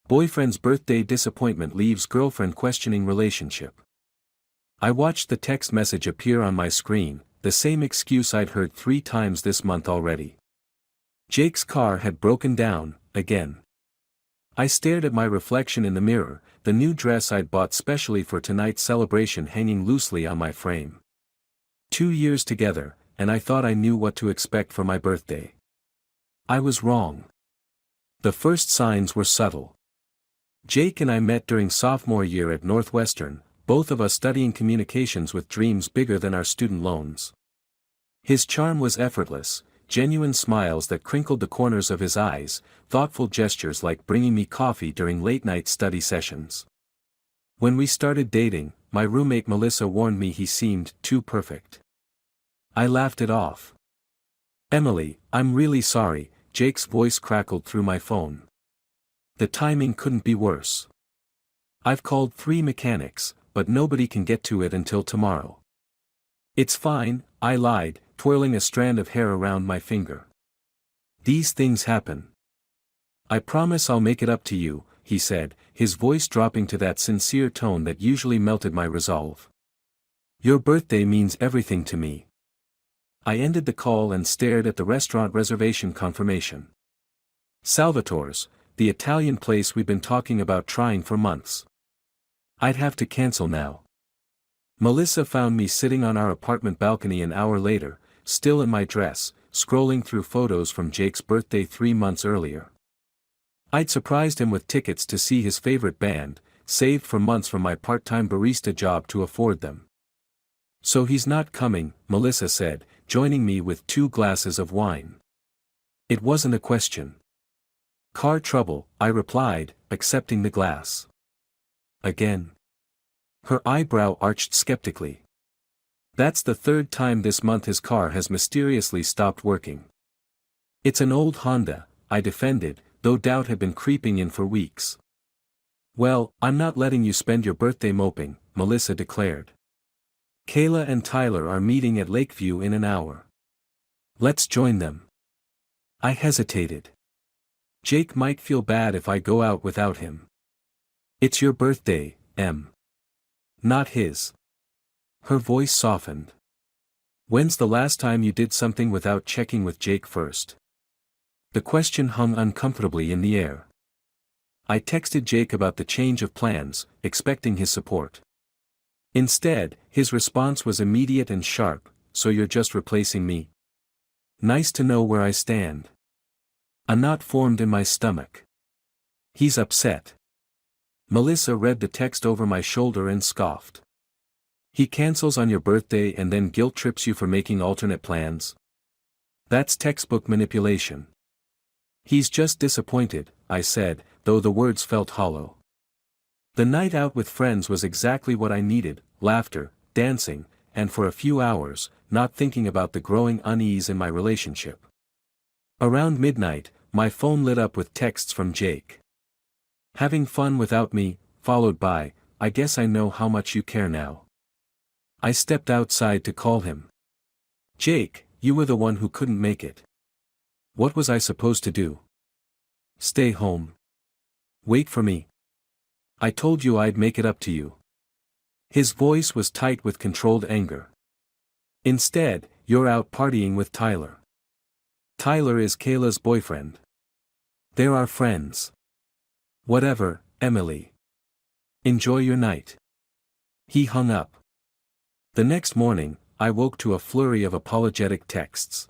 Boyfriend's birthday disappointment leaves girlfriend questioning relationship. I watched the text message appear on my screen, the same excuse I'd heard 3 times this month already. Jake's car had broken down, again. I stared at my reflection in the mirror, the new dress I'd bought specially for tonight's celebration hanging loosely on my frame. 2 years together, and I thought I knew what to expect for my birthday. I was wrong. The first signs were subtle. Jake and I met during sophomore year at Northwestern, both of us studying communications with dreams bigger than our student loans. His charm was effortless, genuine smiles that crinkled the corners of his eyes, thoughtful gestures like bringing me coffee during late-night study sessions. When we started dating, my roommate Melissa warned me he seemed too perfect. I laughed it off. "Emily, I'm really sorry," Jake's voice crackled through my phone. "The timing couldn't be worse. I've called 3 mechanics, but nobody can get to it until tomorrow." "It's fine," I lied, twirling a strand of hair around my finger. "These things happen. I promise I'll make it up to you," he said, his voice dropping to that sincere tone that usually melted my resolve. "Your birthday means everything to me." I ended the call and stared at the restaurant reservation confirmation. Salvatore's, the Italian place we'd been talking about trying for months. I'd have to cancel now. Melissa found me sitting on our apartment balcony an hour later, still in my dress, scrolling through photos from Jake's birthday 3 months earlier. I'd surprised him with tickets to see his favorite band, saved for months from my part-time barista job to afford them. "So he's not coming," Melissa said, joining me with 2 glasses of wine. It wasn't a question. "Car trouble," I replied, accepting the glass. "Again?" Her eyebrow arched skeptically. "That's the 3rd time this month his car has mysteriously stopped working." "It's an old Honda," I defended, though doubt had been creeping in for weeks. "Well, I'm not letting you spend your birthday moping," Melissa declared. "Kayla and Tyler are meeting at Lakeview in an hour. Let's join them." I hesitated. "Jake might feel bad if I go out without him." "It's your birthday, Em. Not his." Her voice softened. "When's the last time you did something without checking with Jake first?" The question hung uncomfortably in the air. I texted Jake about the change of plans, expecting his support. Instead, his response was immediate and sharp, "So you're just replacing me? Nice to know where I stand." A knot formed in my stomach. "He's upset." Melissa read the text over my shoulder and scoffed. "He cancels on your birthday and then guilt trips you for making alternate plans? That's textbook manipulation." "He's just disappointed," I said, though the words felt hollow. The night out with friends was exactly what I needed: laughter, dancing, and for a few hours, not thinking about the growing unease in my relationship. Around midnight, my phone lit up with texts from Jake. "Having fun without me," followed by, "I guess I know how much you care now." I stepped outside to call him. "Jake, you were the one who couldn't make it." What was I supposed to do? Stay home? Wait for me? I told you I'd make it up to you. His voice was tight with controlled anger. "Instead, you're out partying with Tyler." "Tyler is Kayla's boyfriend. They're our friends." "Whatever, Emily. Enjoy your night." He hung up. The next morning, I woke to a flurry of apologetic texts.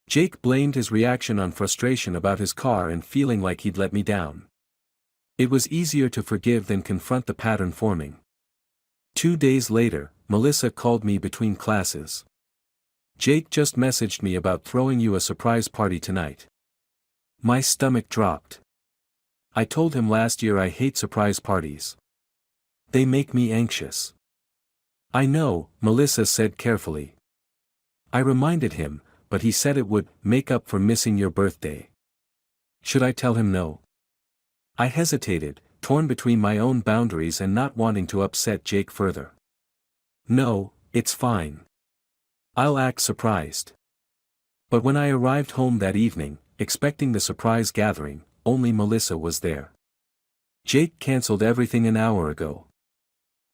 Jake blamed his reaction on frustration about his car and feeling like he'd let me down. It was easier to forgive than confront the pattern forming. 2 days later, Melissa called me between classes. "Jake just messaged me about throwing you a surprise party tonight." My stomach dropped. I told him last year I hate surprise parties. They make me anxious. "I know," Melissa said carefully. I reminded him, but he said it would make up for missing your birthday. Should I tell him no? I hesitated, torn between my own boundaries and not wanting to upset Jake further. "No, it's fine. I'll act surprised." But when I arrived home that evening, expecting the surprise gathering, only Melissa was there. Jake canceled everything an hour ago.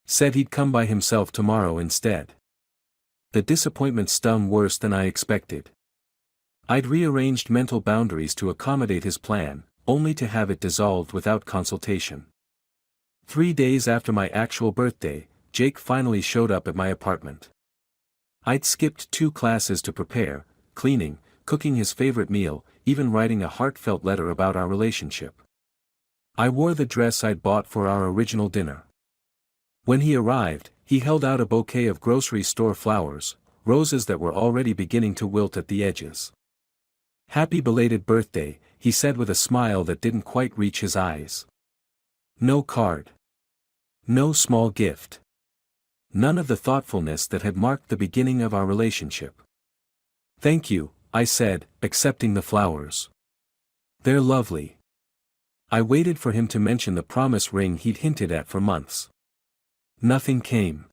Said he'd come by himself tomorrow instead. The disappointment stung worse than I expected. I'd rearranged mental boundaries to accommodate his plan, only to have it dissolved without consultation. 3 days after my actual birthday, Jake finally showed up at my apartment. I'd skipped 2 classes to prepare, cleaning, cooking his favorite meal, even writing a heartfelt letter about our relationship. I wore the dress I'd bought for our original dinner. When he arrived, he held out a bouquet of grocery store flowers, roses that were already beginning to wilt at the edges. "Happy belated birthday," he said with a smile that didn't quite reach his eyes. No card. No small gift. None of the thoughtfulness that had marked the beginning of our relationship. "Thank you," I said, accepting the flowers. "They're lovely." I waited for him to mention the promise ring he'd hinted at for months. Nothing came.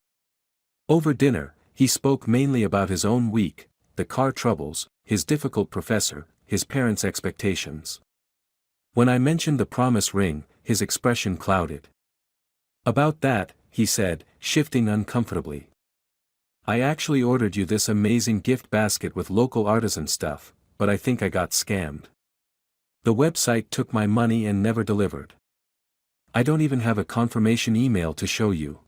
Over dinner, he spoke mainly about his own week, the car troubles, his difficult professor, his parents' expectations. When I mentioned the promise ring, his expression clouded. "About that," he said, shifting uncomfortably. "I actually ordered you this amazing gift basket with local artisan stuff, but I think I got scammed. The website took my money and never delivered. I don't even have a confirmation email to show you."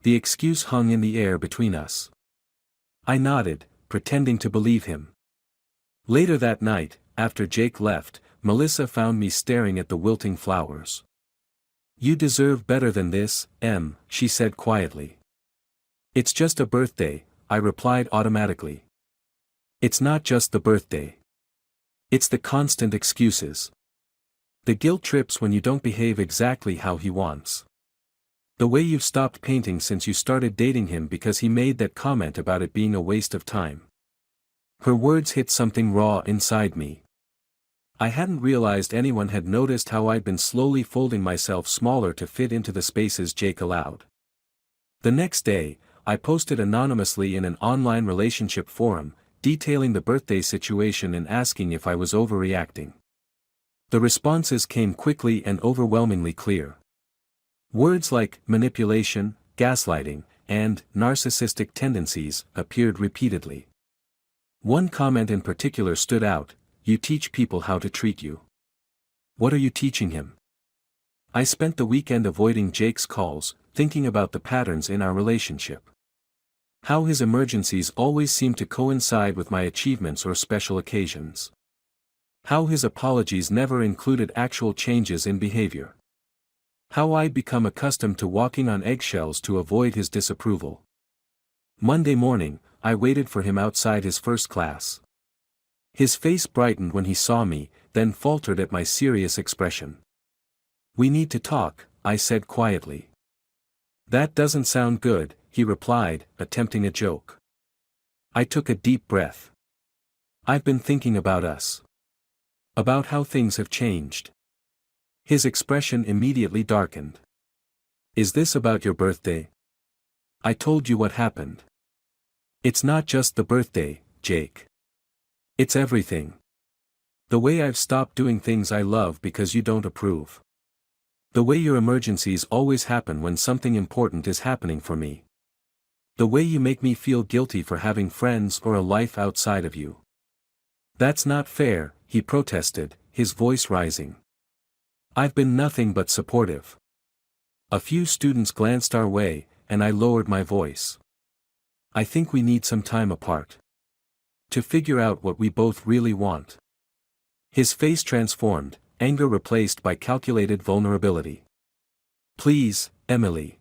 The excuse hung in the air between us. I nodded, pretending to believe him. Later that night, after Jake left, Melissa found me staring at the wilting flowers. "You deserve better than this, Em," she said quietly. "It's just a birthday," I replied automatically. "It's not just the birthday. It's the constant excuses. The guilt trips when you don't behave exactly how he wants. The way you've stopped painting since you started dating him because he made that comment about it being a waste of time." Her words hit something raw inside me. I hadn't realized anyone had noticed how I'd been slowly folding myself smaller to fit into the spaces Jake allowed. The next day, I posted anonymously in an online relationship forum, detailing the birthday situation and asking if I was overreacting. The responses came quickly and overwhelmingly clear. Words like manipulation, gaslighting, and narcissistic tendencies appeared repeatedly. One comment in particular stood out: "You teach people how to treat you. What are you teaching him?" I spent the weekend avoiding Jake's calls, thinking about the patterns in our relationship. How his emergencies always seemed to coincide with my achievements or special occasions. How his apologies never included actual changes in behavior. How I'd become accustomed to walking on eggshells to avoid his disapproval. Monday morning, I waited for him outside his first class. His face brightened when he saw me, then faltered at my serious expression. "We need to talk," I said quietly. "That doesn't sound good," he replied, attempting a joke. I took a deep breath. "I've been thinking about us. About how things have changed." His expression immediately darkened. "Is this about your birthday? I told you what happened." "It's not just the birthday, Jake. It's everything. The way I've stopped doing things I love because you don't approve. The way your emergencies always happen when something important is happening for me. The way you make me feel guilty for having friends or a life outside of you. That's not fair," he protested, his voice rising. "I've been nothing but supportive." A few students glanced our way, and I lowered my voice. "I think we need some time apart. To figure out what we both really want." His face transformed, anger replaced by calculated vulnerability. "Please, Emily.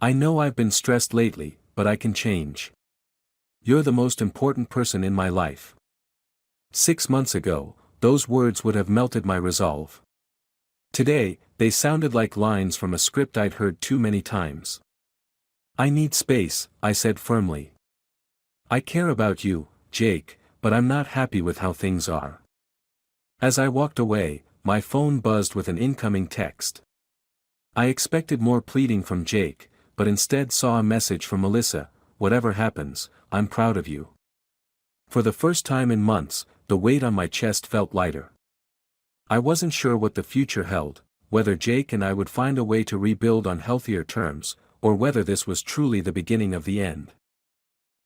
I know I've been stressed lately, but I can change. You're the most important person in my life." 6 months ago, those words would have melted my resolve. Today, they sounded like lines from a script I'd heard too many times. "I need space," I said firmly. "I care about you, Jake, but I'm not happy with how things are." As I walked away, my phone buzzed with an incoming text. I expected more pleading from Jake, but instead saw a message from Melissa: "Whatever happens, I'm proud of you." For the first time in months, the weight on my chest felt lighter. I wasn't sure what the future held, whether Jake and I would find a way to rebuild on healthier terms, or whether this was truly the beginning of the end.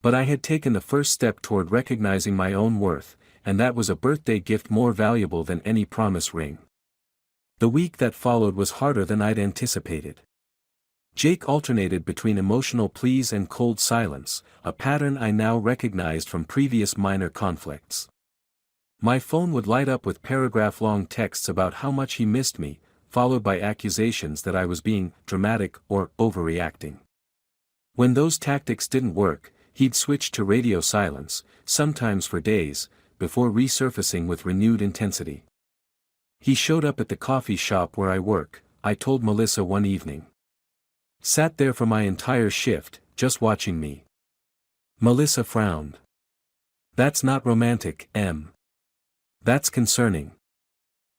But I had taken the first step toward recognizing my own worth, and that was a birthday gift more valuable than any promise ring. The week that followed was harder than I'd anticipated. Jake alternated between emotional pleas and cold silence, a pattern I now recognized from previous minor conflicts. My phone would light up with paragraph-long texts about how much he missed me, followed by accusations that I was being dramatic or overreacting. When those tactics didn't work, he'd switch to radio silence, sometimes for days, before resurfacing with renewed intensity. He showed up at the coffee shop where I work, I told Melissa one evening. Sat there for my entire shift, just watching me. Melissa frowned. That's not romantic, Em. That's concerning.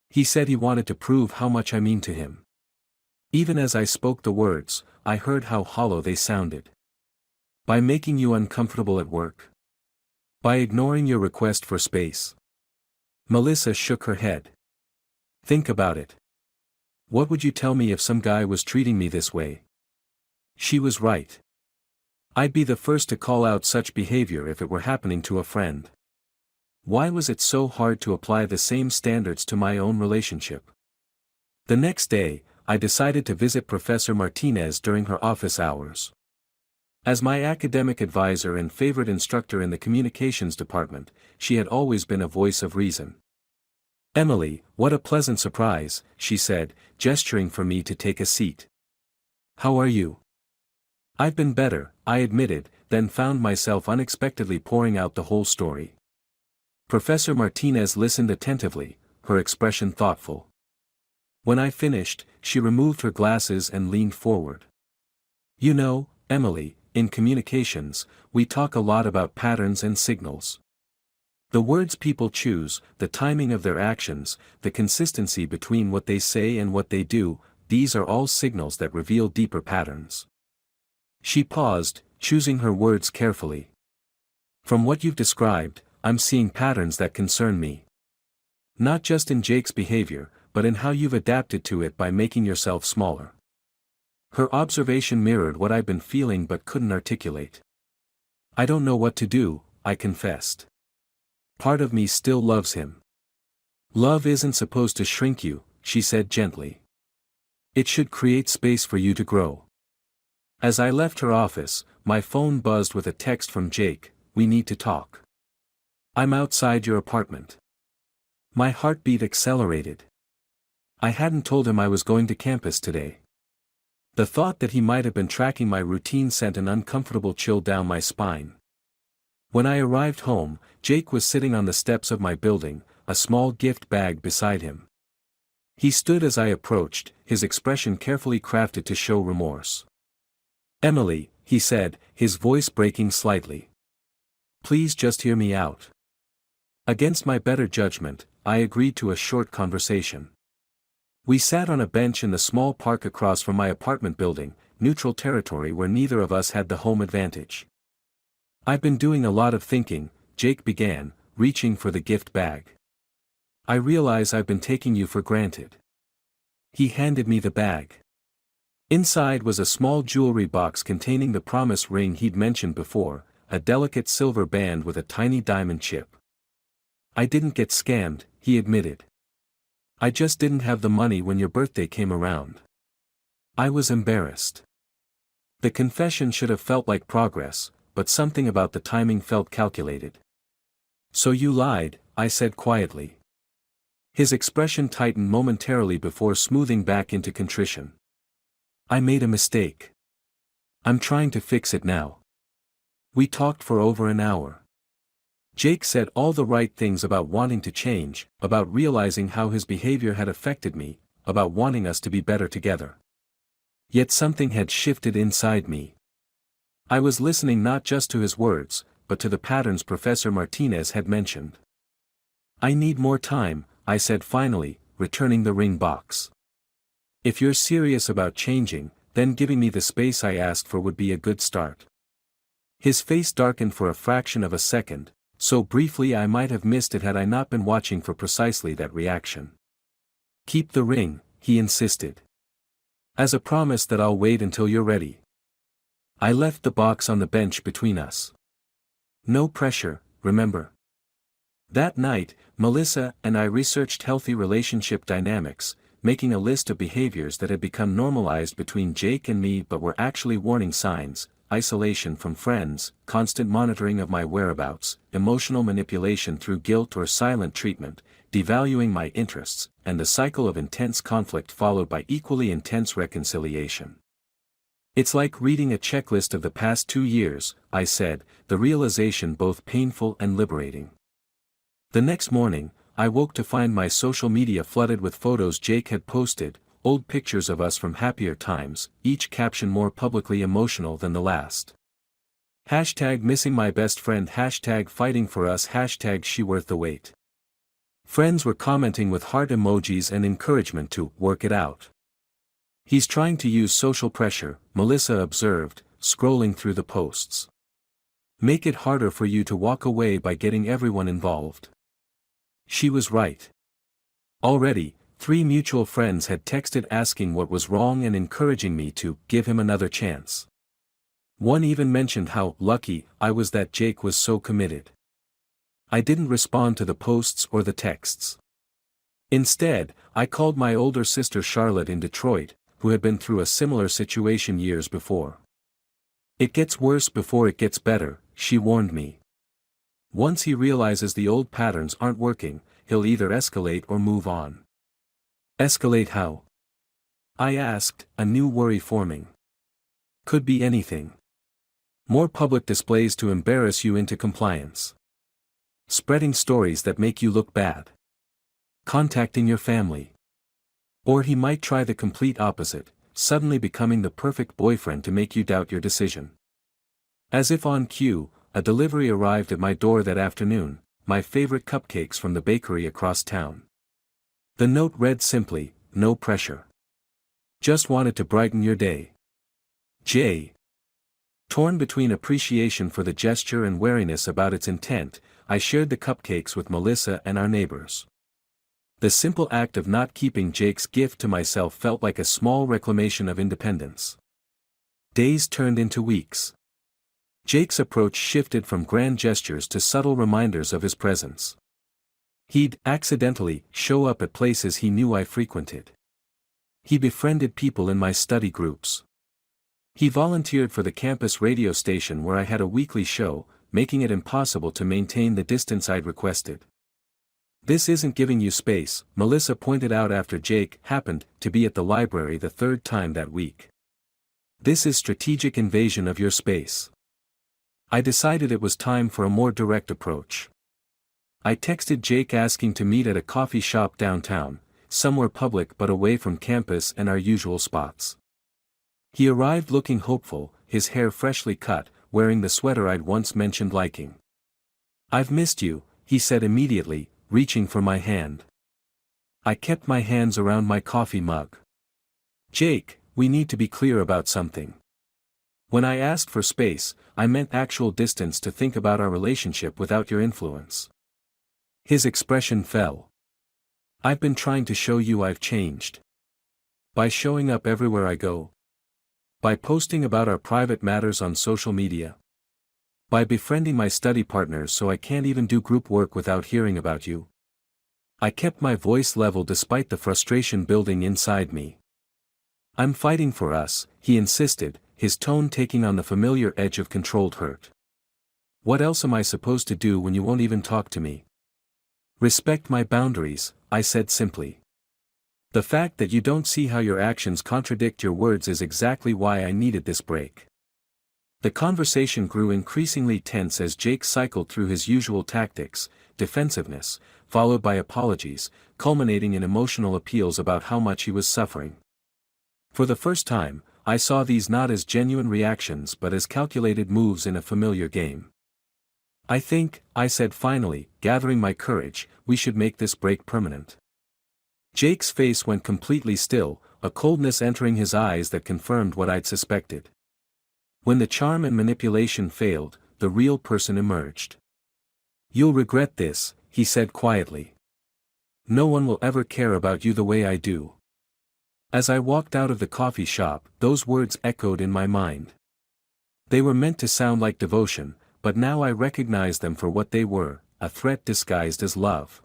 He said he wanted to prove how much I mean to him. Even as I spoke the words, I heard how hollow they sounded. By making you uncomfortable at work. By ignoring your request for space. Melissa shook her head. Think about it. What would you tell me if some guy was treating me this way? She was right. I'd be the first to call out such behavior if it were happening to a friend. Why was it so hard to apply the same standards to my own relationship? The next day, I decided to visit Professor Martinez during her office hours. As my academic advisor and favorite instructor in the communications department, she had always been a voice of reason. Emily, what a pleasant surprise, she said, gesturing for me to take a seat. How are you? I've been better, I admitted, then found myself unexpectedly pouring out the whole story. Professor Martinez listened attentively, her expression thoughtful. When I finished, she removed her glasses and leaned forward. You know, Emily, in communications, we talk a lot about patterns and signals. The words people choose, the timing of their actions, the consistency between what they say and what they do, these are all signals that reveal deeper patterns. She paused, choosing her words carefully. From what you've described, I'm seeing patterns that concern me. Not just in Jake's behavior, but in how you've adapted to it by making yourself smaller. Her observation mirrored what I'd been feeling but couldn't articulate. I don't know what to do, I confessed. Part of me still loves him. Love isn't supposed to shrink you, she said gently. It should create space for you to grow. As I left her office, my phone buzzed with a text from Jake, we need to talk. I'm outside your apartment. My heartbeat accelerated. I hadn't told him I was going to campus today. The thought that he might have been tracking my routine sent an uncomfortable chill down my spine. When I arrived home, Jake was sitting on the steps of my building, a small gift bag beside him. He stood as I approached, his expression carefully crafted to show remorse. Emily, he said, his voice breaking slightly. Please just hear me out. Against my better judgment, I agreed to a short conversation. We sat on a bench in the small park across from my apartment building, neutral territory where neither of us had the home advantage. I've been doing a lot of thinking, Jake began, reaching for the gift bag. I realize I've been taking you for granted. He handed me the bag. Inside was a small jewelry box containing the promise ring he'd mentioned before, a delicate silver band with a tiny diamond chip. I didn't get scammed, he admitted. I just didn't have the money when your birthday came around. I was embarrassed. The confession should have felt like progress, but something about the timing felt calculated. So you lied, I said quietly. His expression tightened momentarily before smoothing back into contrition. I made a mistake. I'm trying to fix it now. We talked for over an hour. Jake said all the right things about wanting to change, about realizing how his behavior had affected me, about wanting us to be better together. Yet something had shifted inside me. I was listening not just to his words, but to the patterns Professor Martinez had mentioned. I need more time, I said finally, returning the ring box. If you're serious about changing, then giving me the space I asked for would be a good start. His face darkened for a fraction of a second, so briefly I might have missed it had I not been watching for precisely that reaction. Keep the ring, he insisted. As a promise that I'll wait until you're ready. I left the box on the bench between us. No pressure, remember? That night, Melissa and I researched healthy relationship dynamics, making a list of behaviors that had become normalized between Jake and me but were actually warning signs: isolation from friends, constant monitoring of my whereabouts, emotional manipulation through guilt or silent treatment, devaluing my interests, and the cycle of intense conflict followed by equally intense reconciliation. It's like reading a checklist of the past 2 years, I said, the realization both painful and liberating. The next morning, I woke to find my social media flooded with photos Jake had posted, old pictures of us from happier times, each caption more publicly emotional than the last. Hashtag missing my best friend, hashtag fighting for us, hashtag she worth the wait. Friends were commenting with heart emojis and encouragement to work it out. He's trying to use social pressure, Melissa observed, scrolling through the posts. Make it harder for you to walk away by getting everyone involved. She was right. Already, 3 mutual friends had texted asking what was wrong and encouraging me to give him another chance. One even mentioned how lucky I was that Jake was so committed. I didn't respond to the posts or the texts. Instead, I called my older sister Charlotte in Detroit, who had been through a similar situation years before. It gets worse before it gets better, she warned me. Once he realizes the old patterns aren't working, he'll either escalate or move on. Escalate how? I asked, a new worry forming. Could be anything. More public displays to embarrass you into compliance. Spreading stories that make you look bad. Contacting your family. Or he might try the complete opposite, suddenly becoming the perfect boyfriend to make you doubt your decision. As if on cue, a delivery arrived at my door that afternoon, my favorite cupcakes from the bakery across town. The note read simply, no pressure. Just wanted to brighten your day. J. Torn between appreciation for the gesture and wariness about its intent, I shared the cupcakes with Melissa and our neighbors. The simple act of not keeping Jake's gift to myself felt like a small reclamation of independence. Days turned into weeks. Jake's approach shifted from grand gestures to subtle reminders of his presence. He'd accidentally show up at places he knew I frequented. He befriended people in my study groups. He volunteered for the campus radio station where I had a weekly show, making it impossible to maintain the distance I'd requested. This isn't giving you space, Melissa pointed out after Jake happened to be at the library the 3rd time that week. This is strategic invasion of your space. I decided it was time for a more direct approach. I texted Jake asking to meet at a coffee shop downtown, somewhere public but away from campus and our usual spots. He arrived looking hopeful, his hair freshly cut, wearing the sweater I'd once mentioned liking. I've missed you, he said immediately, reaching for my hand. I kept my hands around my coffee mug. Jake, we need to be clear about something. When I asked for space, I meant actual distance to think about our relationship without your influence. His expression fell. I've been trying to show you I've changed. By showing up everywhere I go. By posting about our private matters on social media. By befriending my study partners so I can't even do group work without hearing about you. I kept my voice level despite the frustration building inside me. I'm fighting for us, he insisted, his tone taking on the familiar edge of controlled hurt. What else am I supposed to do when you won't even talk to me? Respect my boundaries, I said simply. The fact that you don't see how your actions contradict your words is exactly why I needed this break. The conversation grew increasingly tense as Jake cycled through his usual tactics, defensiveness, followed by apologies, culminating in emotional appeals about how much he was suffering. For the first time, I saw these not as genuine reactions but as calculated moves in a familiar game. I think, I said finally, gathering my courage, we should make this break permanent. Jake's face went completely still, a coldness entering his eyes that confirmed what I'd suspected. When the charm and manipulation failed, the real person emerged. You'll regret this, he said quietly. No one will ever care about you the way I do. As I walked out of the coffee shop, those words echoed in my mind. They were meant to sound like devotion, but now I recognize them for what they were, a threat disguised as love.